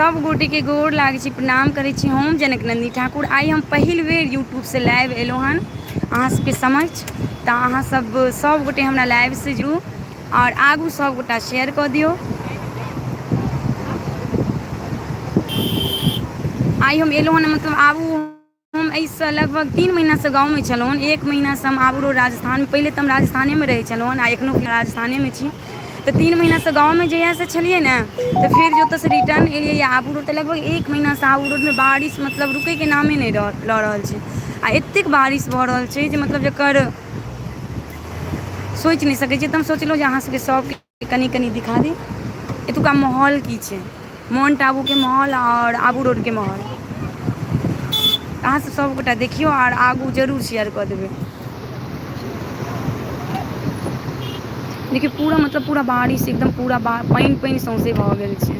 सब गोटे के गोर लागे छी, प्रणाम करे छी। हम जनक नंदी ठाकुर आई हम पहिल बेर यूट्यूब से लाइव एलहुँ हन अहाँ सबके समक्ष। तऽ अहाँ सब गोटे हमरा लाइव से जुड़ू और आगू सब गोटा शेयर कऽ दियौ। आई हम एलहुँ हन मतलब आबू हम एहिसँ लगभग 3 महीनासँ गाँवमे छलहुँ हन। 1 महीनासँ हम आबू राजस्थान, पहिले तऽ हम राजस्थानेमे रहै छलहुँ हन आ एखनो राजस्थानेमे छी। तऽ 3 महीनासँ गाँवमे जहियासँ छलियै ने तऽ फेर जो ओतऽसँ रिटर्न एलियै आबू रोड, तऽ लगभग 1 महीनासँ आबू रोडमे बारिश मतलब रुकैके नामे नहि लऽ रहल छै। आ एतेक बारिश भऽ रहल छै जे मतलब जकर सोचि नहि सकै छी। तऽ हम सोचलहुँ जे अहाँ सबके सबके कनि कनि दिखा दी एतुका माहौल की छै, माउंट आबूके माहौल और आबू रोडके माहौल। अहाँसब सबगोटा देखियौ और आगू जरूर शेयर कऽ देबै। देखियौ पूरा मतलब पूरा बारिश एकदम पूरा पानि पानि सौँसे भऽ गेल छै।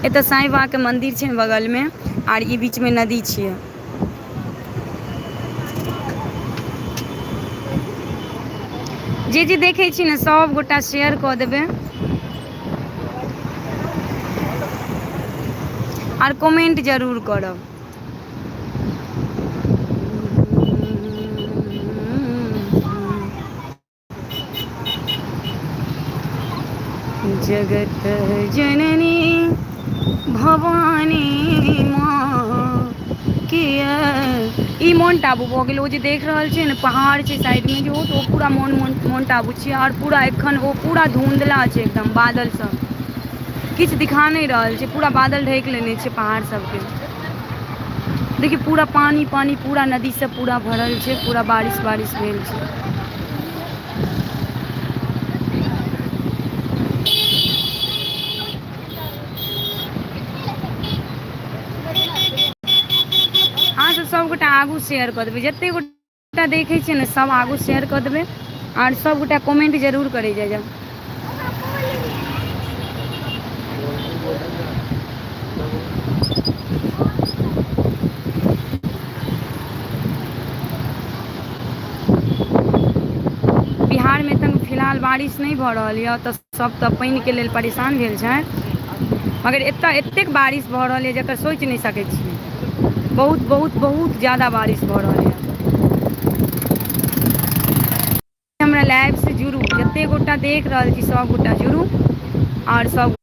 एतऽ साईं बाबाके मन्दिर छै ने बगलमे और ई बीचमे नदी छियै। जे जे देखै छी ने सबगोटा शेयर कऽ देबै और कमेंट जरूर करब। जगत जननी भवानी माँ किया। ई माउंट आबू भऽ गेल। ओ जे देख रहल छियै ने पहाड़ छै साइडमे जो, तऽ ओ पूरा माउंट आबू छियै। और पूरा एखन ओ पूरा धुंधला छै एकदम, बादल सब किछु दिखा नहि रहल छै, पूरा बादल ढकि लेने छै पहाड़ सबके। देखियौ पूरा पानी पानी पूरा नदी सब पूरा भरल छै, पूरा बारिश बारिश भेल छै। अहाँसब सबगोटा आगू शेयर कऽ देबै, जतेक गोटा देखै छियै ने सब आगू शेयर कऽ देबै और सबगोटा कमेंट जरूर करै जाय। बिहारमे एखन फिलहाल बारिश नहि भऽ रहल यऽ, तऽ सब तऽ पानिके लेल परेशान भेल छथि। मगर एतऽ एतेक बारिश भऽ रहल यऽ जकर सोचि नहि सकै छियै। बहुत बहुत बहुत ज्यादा बारिश भऽ रहल यऽ। हमरा लाइव से जुड़ू, जतेक गोटा देख रहल छी सब गोटा जुड़ू और सब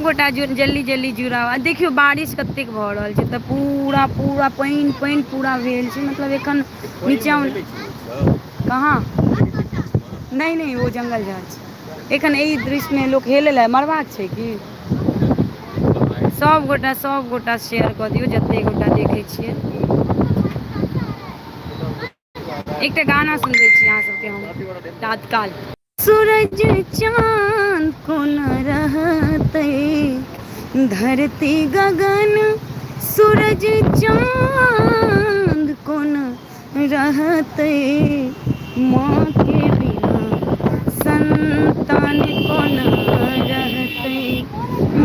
गोटा जल्दी जल्दी जुड़ाउ। आ देखियौ बारिश कतेक भऽ रहल छै, तऽ पूरा पूरा पानि पानि पूरा भेल छै। मतलब एखन नीचाँ कहाँ नहि नहि ओ जङ्गल झाड़ छै। एखन एहि दृश्यमे लोक हेलै लए मरबाक छै कि। सबगोटा शेयर कऽ दियौ जतेक गोटा देखै छियै। एकटा गाना सुनबै छी अहाँ सबके हम तात्काल। सूरज चाँद कोना रहतै, धरती गगन सूरज चाँद कोना रहतै, माँ के बिना संतान कोना रहतै,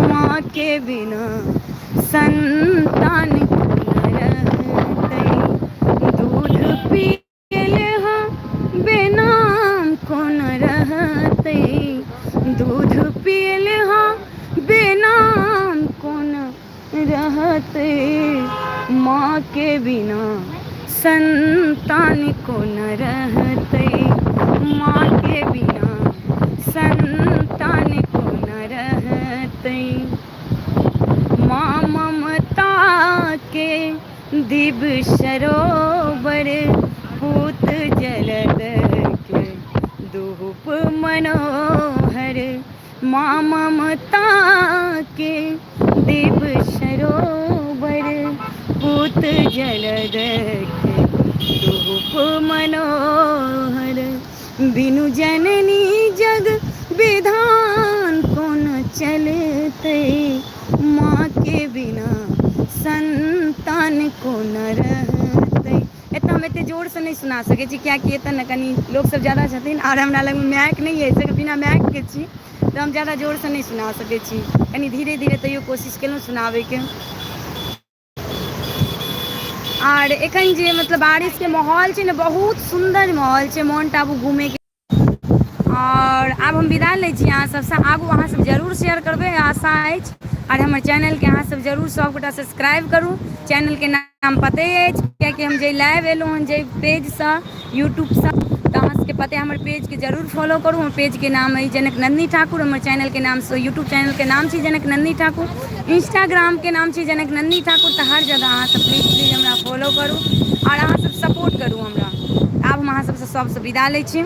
माँ के बिना संतान कोना रहतै, दूध पियलहा बिना कोना रहतै, दूध पियलहा बिना कोना रहतै, माँ के बिना संतान कोना रहतै, माँ के बिना संतान कोना रहतै। माँ ममता के दिव्य सरोवर, पूत जलद के धूप मनोहर, माँ ममता के दिव्य सरोवर, पूत जलद के धूप मनोहर, बिनु जननी जग विधान कोन चलतै, माँ के बिना संतान कोना रहतै। एतऽ हम एतेक जोरसँ नहि सुना सकै छी, कियाकि एतऽ ने कनि लोकसब ज्यादा छथिन और हमरा लगमे माइक नहि अछि, बिना माइकके छी तऽ हम ज़्यादा जोरसँ नहि सुना सकै छी। कनि धीरे धीरे तैयो कोशिश केलहुँ सुनाबैके। और एखन जे मतलब बारिशके माहौल छै ने, बहुत सुन्दर माहौल छै माउंट आबू घूमैके। और और आब हम विदा लै छी अहाँ सबसँ। आगू अहाँ सब जरूर शेयर करबै, आशा अछि। और हमर चैनलके अहाँ सब जरूर सबगोटा सब्सक्राइब करू। चैनलके नाम पते अछि, कियाकि हम जे लाइव एलहुँ हँ जे पेजसँ यूट्यूबसँ, तऽ अहाँ सबके पते। हमर पेजके जरूर फॉलो करू। हमर पेजके नाम अछि जनक नंदिनी ठाकुर। हमर चैनलके नाम यूट्यूब चैनलके नाम छी जनक नंदिनी ठाकुर। इंस्टाग्रामके नाम छी जनक नंदिनी ठाकुर। तऽ हर जगह अहाँ सब प्लीज हमरा फॉलो करू और अहाँ सब सपोर्ट करू हमरा। आब हम अहाँ सबसँ विदा लै छी।